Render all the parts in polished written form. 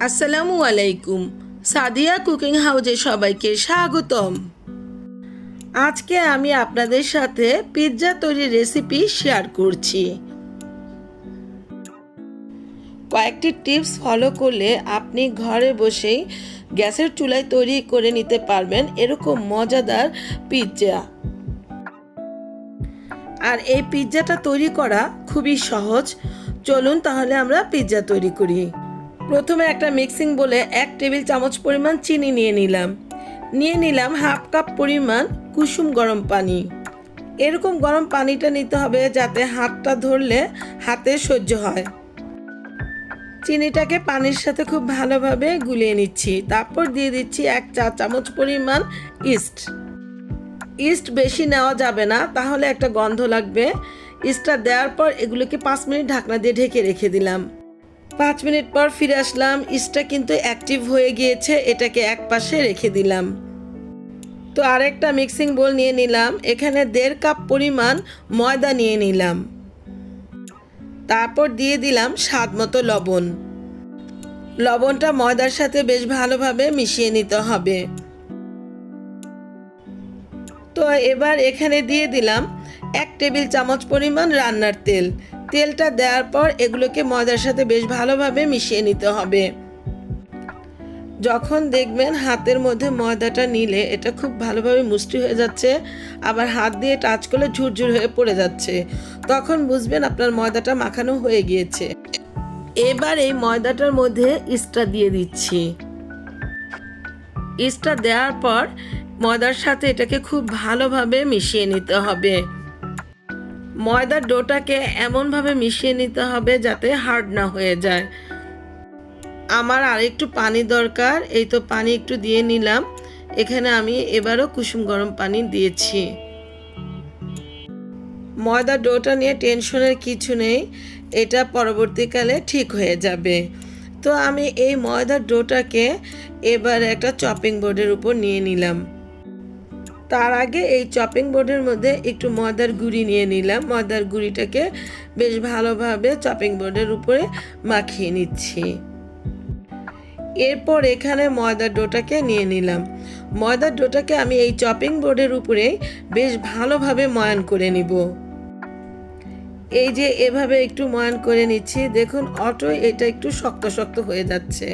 আসসালামু আলাইকুম। সাদিয়া কুকিং হাউজে সবাইকে স্বাগতম। আজকে আমি আপনাদের সাথে পিৎজা তৈরির রেসিপি শেয়ার করছি। কয়েকটি টিপস ফলো করলে আপনি ঘরে বসেই গ্যাসের চুলায় তৈরি করে নিতে পারবেন এরকম মজাদার পিৎজা। আর এই পিৎজাটা তৈরি করা খুবই সহজ। চলুন তাহলে আমরা পিৎজা তৈরি করি। প্রথমে একটা মিক্সিং বলে 1 টেবিল চামচ পরিমাণ চিনি নিয়ে নিলাম হাফ কাপ পরিমাণ কুসুম গরম পানি। এরকম গরম পানিটা নিতে হবে যাতে হাতটা ধরলে হাতে সহ্য হয়। চিনিটাকে পানির সাথে খুব ভালোভাবে গুলিয়ে নিচ্ছি। তারপর দিয়ে দিচ্ছি 1 চা চামচ পরিমাণ ইস্ট বেশি নেওয়া যাবে না, তাহলে একটা গন্ধ লাগবে। ইস্টটা দেওয়ার পর এগুলোকে 5 মিনিট ঢাকনা দিয়ে ঢেকে রেখে দিলাম। 5 মিনিট পর ফিরে আসলাম। ইস্টটা কিন্তু অ্যাক্টিভ হয়ে গিয়েছে, এটাকে এক পাশে রেখে দিলাম। তো আরেকটা মিক্সিং বোল নিয়ে নিলাম। এখানে 1.5 কাপ পরিমাণ ময়দা নিয়ে নিলাম। তারপর দিয়ে দিলাম স্বাদ মতো লবণ। লবণটা ময়দার সাথে বেশ ভালোভাবে মিশিয়ে নিতে হবে। তো এবার এখানে দিয়ে দিলাম 1 টেবিল চামচ পরিমাণ রান্নার তেল। তেলটা দেওয়ার পর এগুলোকে ময়দার সাথে বেশ ভালোভাবে মিশিয়ে নিতে হবে। যখন দেখবেন হাতের মধ্যে ময়দাটা নিলে এটা খুব ভালোভাবে মুষ্টি হয়ে যাচ্ছে, আবার হাত দিয়ে টাচ করলে ঝুরঝুর হয়ে পড়ে যাচ্ছে, তখন বুঝবেন আপনার ময়দাটা মাখানো হয়ে গিয়েছে। এবার এই ময়দাটার মধ্যে ইস্টটা দিয়ে দিচ্ছি। ইস্টটা দেওয়ার পর ময়দার সাথে এটাকে খুব ভালোভাবে মিশিয়ে নিতে হবে। ময়দার ডোটাকে এমনভাবে মিশিয়ে নিতে হবে যাতে হার্ড না হয়ে যায়। আমার আর একটু পানি দরকার, এই তো পানি একটু দিয়ে নিলাম। এখানে আমি এবারও কুসুম গরম পানি দিয়েছি। ময়দার ডোটা নিয়ে টেনশনের কিছু নেই, এটা পরবর্তীকালে ঠিক হয়ে যাবে। তো আমি এই ময়দার ডোটাকে এবার একটা চপিং বোর্ডের উপর নিয়ে নিলাম। তার আগে এই চপিং বোর্ডের মধ্যে একটু ময়দার গুঁড়ি নিয়ে নিলাম। ময়দার গুঁড়িটাকে বেশ ভালোভাবে চপিং বোর্ডের উপরে মাখিয়ে নিচ্ছি। এরপর এখানে ময়দার ডোটাকে নিয়ে নিলাম। ময়দার ডোটাকে আমি এই চপিং বোর্ডের উপরে বেশ ভালোভাবে ময়ান করে নিব। এই যে এভাবে একটু ময়ান করে নিচ্ছি। দেখুন অটো এটা একটু শক্ত শক্ত হয়ে যাচ্ছে,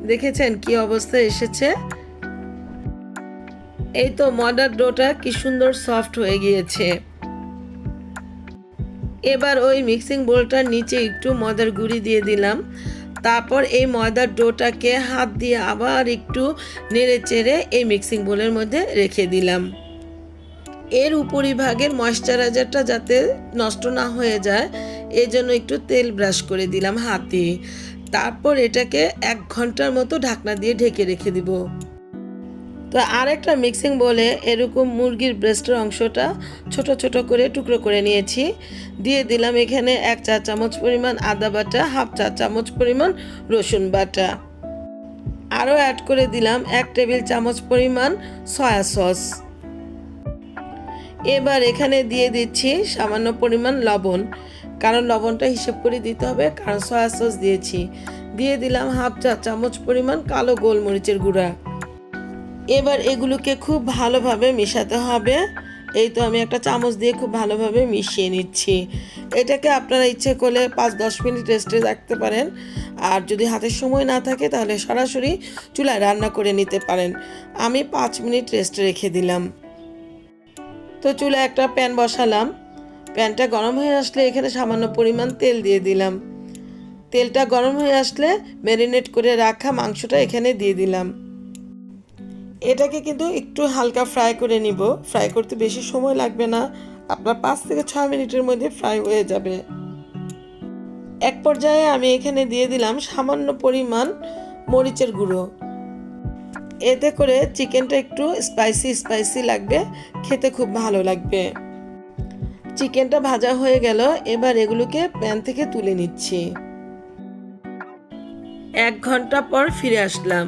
দেখেছেন কি অবস্থা এসেছে। এই তো ময়দার ডোটা কি সুন্দর সফট হয়ে গিয়েছে। এবার ওই মিক্সিং বোলটার নিচে একটু ময়দার গুঁড়ি দিয়ে দিলাম। তারপর এই ময়দার ডোটাকে হাত দিয়ে আবার একটু নেড়ে চেড়ে এই মিক্সিং বোলের মধ্যে রেখে দিলাম। এর উপরিভাগের ময়েশ্চারাইজারটা যাতে নষ্ট না হয়ে যায় এই জন্য একটু তেল ব্রাশ করে দিলাম হাতে। তারপর এটাকে 1 ঘন্টার মতো ঢাকনা দিয়ে ঢেকে রেখে দিব। তো আরেকটা মিক্সিং বলে এরকম মুরগির ব্রেস্টের অংশটা ছোট ছোট করে টুকরো করে নিয়েছি। দিয়ে দিলাম এখানে 1 চা চামচ পরিমাণ আদা বাটা, হাফ চা চামচ পরিমাণ রসুন বাটা। আরও অ্যাড করে দিলাম 1 টেবিল চামচ পরিমাণ সয়া সস। এবার এখানে দিয়ে দিচ্ছি সামান্য পরিমাণ লবণ, কারণ লবণটা হিসেব করে দিতে হবে, কারণ সয়া সস দিয়েছি। দিয়ে দিলাম হাফ চা চামচ পরিমাণ কালো গোলমরিচের গুঁড়া। এবার এগুলোকে খুব ভালোভাবে মেশাতে হবে। এই তো আমি একটা চামচ দিয়ে খুব ভালোভাবে মিশিয়ে নিচ্ছি। এটাকে আপনারা ইচ্ছে করলে 5-10 মিনিট রেস্টে রাখতে পারেন, আর যদি হাতের সময় না থাকে তাহলে সরাসরি চুলায় রান্না করে নিতে পারেন। আমি 5 মিনিট রেস্টে রেখে দিলাম। তো চুলায় একটা প্যান বসালাম। প্যানটা গরম হয়ে আসলে এখানে সামান্য পরিমাণ তেল দিয়ে দিলাম। তেলটা গরম হয়ে আসলে ম্যারিনেট করে রাখা মাংসটা এখানে দিয়ে দিলাম। এটাকে কিন্তু একটু হালকা ফ্রাই করে নিব। ফ্রাই করতে বেশি সময় লাগবে না, আপনার 5 থেকে 6 মিনিটের মধ্যে ফ্রাই হয়ে যাবে। এক পর্যায়ে আমি এখানে দিয়ে দিলাম সামান্য পরিমাণ মরিচের গুঁড়ো। এতে করে চিকেনটা একটু স্পাইসি লাগবে, খেতে খুব ভালো লাগবে। চিকেনটা ভাজা হয়ে গেল। এবার এগুলোকে প্যান থেকে তুলে নিচ্ছি। 1 ঘন্টা পর ফিরে আসলাম।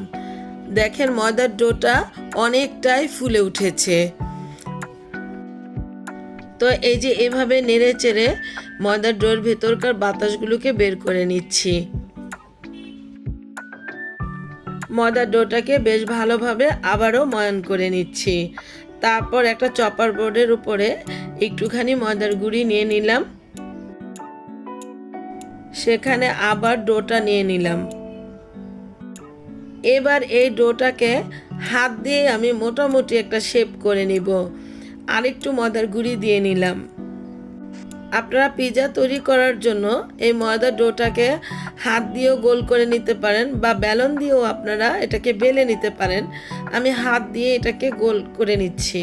দেখেন ময়দার ডোটা অনেকটাই ফুলে উঠেছে। তো এই যে এভাবে নেড়ে চেড়ে ময়দার ডোর ভেতরকার বাতাসগুলোকে বের করে নিচ্ছি। ময়দার ডোটাকে বেশ ভালোভাবে আবারও ময়ান করে নিচ্ছি। তারপর একটা চপার বোর্ডের উপরে একটুখানি ময়দার গুঁড়ি নিয়ে নিলাম, সেখানে আবার ডোটা নিয়ে নিলাম। এবার এই ডোটাকে হাত দিয়ে আমি মোটামুটি একটা শেপ করে নিব। আরেকটু ময়দার গুঁড়ি দিয়ে নিলাম। আপনারা পিৎজা তৈরি করার জন্য এই ময়দার ডোটাকে হাত দিয়েও গোল করে নিতে পারেন বা বেলন দিয়েও আপনারা এটাকে বেলে নিতে পারেন। আমি হাত দিয়ে এটাকে গোল করে নিচ্ছি।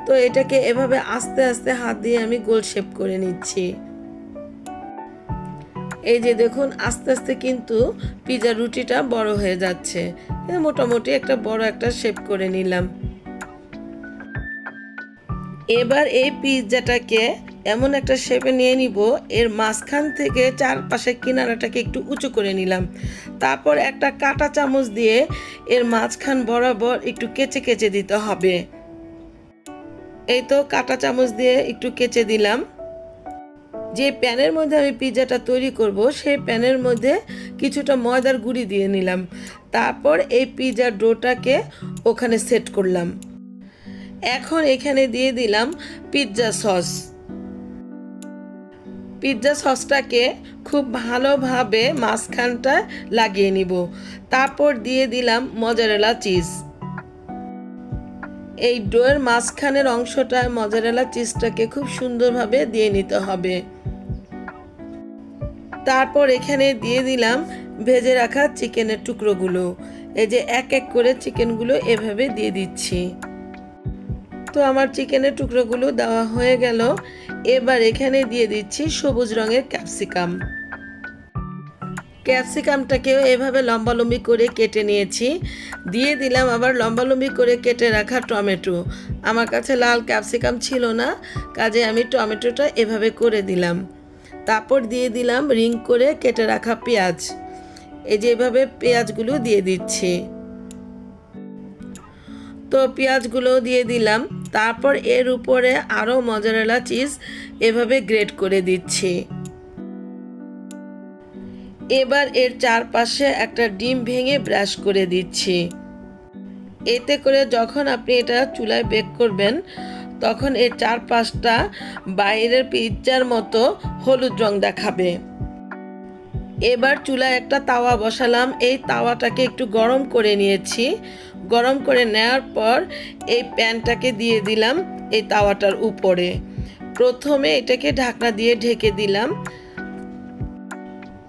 তো এটাকে এভাবে আস্তে আস্তে হাত দিয়ে আমি গোল শেপ করে নিচ্ছি। এই যে দেখুন, আস্তে আস্তে কিন্তু পিৎজার রুটিটা বড় হয়ে যাচ্ছে। মোটামুটি একটা বড় একটা শেপ করে নিলাম। এবার এই পিৎজাটাকে এমন একটা শেপে নিয়ে নিব, এর মাঝখান থেকে চারপাশে কিনারাটাকে একটু উঁচু করে নিলাম। তারপর একটা কাঁটা চামচ দিয়ে এর মাঝখান বরাবর একটু কেচে কেচে দিতে হবে। এই তো কাঁটা চামচ দিয়ে একটু কেচে দিলাম। যে প্যানের মধ্যে আমি পিৎজাটা তৈরি করব সেই প্যানের মধ্যে কিছুটা ময়দার গুঁড়ি দিয়ে নিলাম। তারপর এই পিৎজার ডোটাকে ওখানে সেট করলাম। এখন এখানে দিয়ে দিলাম পিৎজা সস। পিৎজা সসটাকে খুব ভালোভাবে মাঝখানটা লাগিয়ে নিব। তারপর দিয়ে দিলাম মজারেলা চিজ। এই ডোয়ের মাঝখানের অংশটায় মজারেলা চিজটাকে খুব সুন্দরভাবে দিয়ে নিতে হবে। তারপর এখানে দিয়ে দিলাম ভেজে রাখা চিকেনের টুকরোগুলো। এই যে এক এক করে চিকেনগুলো এভাবে দিয়ে দিচ্ছি। তো আমার চিকেনের টুকরোগুলো দেওয়া হয়ে গেল। এবার এখানে দিয়ে দিচ্ছি সবুজ রঙের ক্যাপসিকাম। ক্যাপসিকামটাকেও এভাবে লম্বালম্বি করে কেটে নিয়েছি। দিয়ে দিলাম আবার লম্বালম্বি করে কেটে রাখা টমেটো। আমার কাছে লাল ক্যাপসিকাম ছিল না, কাজে আমি টমেটোটা এভাবে করে দিলাম। তারপর দিয়ে দিলাম রিং করে কেটে রাখা পেঁয়াজ। এই যে এভাবে পেঁয়াজগুলো দিয়ে দিচ্ছি। তো পেঁয়াজগুলো দিয়ে দিলাম। তারপর এর উপরে আরও মজারেলা চিজ এভাবে গ্রেট করে দিচ্ছি। এবার এর চারপাশে একটা ডিম ভেঙে ব্রাশ করে দিচ্ছি। এতে করে যখন আপনি এটা চুলায় বেক করবেন তখন এর চারপাশটা বাইরের পিৎজার মতো হলুদ রং দেখাবে। এবার চুলায় একটা তাওয়া বসালাম। এই তাওয়াটাকে একটু গরম করে নিয়েছি। গরম করে নেওয়ার পর এই প্যানটাকে দিয়ে দিলাম এই তাওয়াটার উপরে। প্রথমে এটাকে ঢাকনা দিয়ে ঢেকে দিলাম।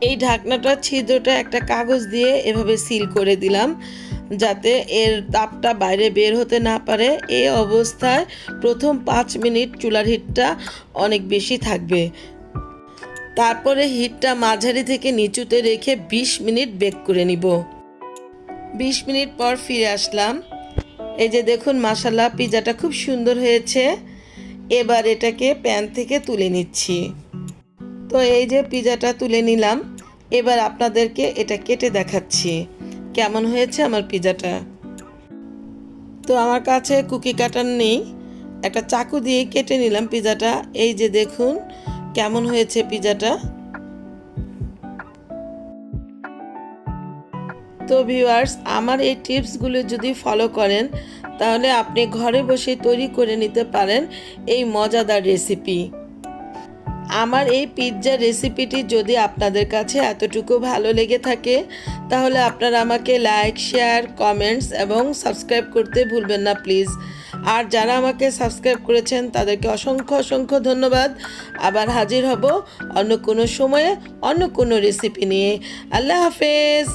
এই ঢাকনাটা ছিদ্রটা একটা কাগজ দিয়ে এভাবে সিল করে দিলাম, যাতে এর তাপটা বাইরে বের হতে না পারে। এই অবস্থায় প্রথম 5 মিনিট চুলার হিটটা অনেক বেশি থাকবে। তারপরে হিটটা মাঝারি থেকে নিচুতে রেখে 20 মিনিট বেক করে নিব। 20 মিনিট পর ফিরে আসলাম। এই যে দেখুন, মাশাআল্লাহ পিৎজাটা খুব সুন্দর হয়েছে। এবার এটাকে প্যান থেকে তুলে নিচ্ছি। তো এই যে পিৎজাটা তুলে নিলাম। এবার আপনাদেরকে এটা কেটে দেখাচ্ছি কেমন হয়েছে আমার পিৎজাটা। তো আমার কাছে কুকি কাটার নেই, একটা চাকু দিয়ে কেটে নিলাম পিৎজাটা। এই যে দেখুন কেমন হয়েছে পিৎজাটা। তো ভিউয়ার্স, আমার এই টিপসগুলো যদি ফলো করেন তাহলে আপনি ঘরে বসে তৈরি করে নিতে পারেন এই মজাদার রেসিপি। আমার এই পিৎজার রেসিপিটি যদি আপনাদের কাছে এতটুকু ভালো লেগে থাকে তাহলে আপনারা আমাকে লাইক, শেয়ার, কমেন্টস এবং সাবস্ক্রাইব করতে ভুলবেন না প্লিজ। আর যারা আমাকে সাবস্ক্রাইব করেছেন তাদেরকে অসংখ্য অসংখ্য ধন্যবাদ। আবার হাজির হব অন্য কোনো সময়ে অন্য কোনো রেসিপি নিয়ে। আল্লাহ হাফেজ।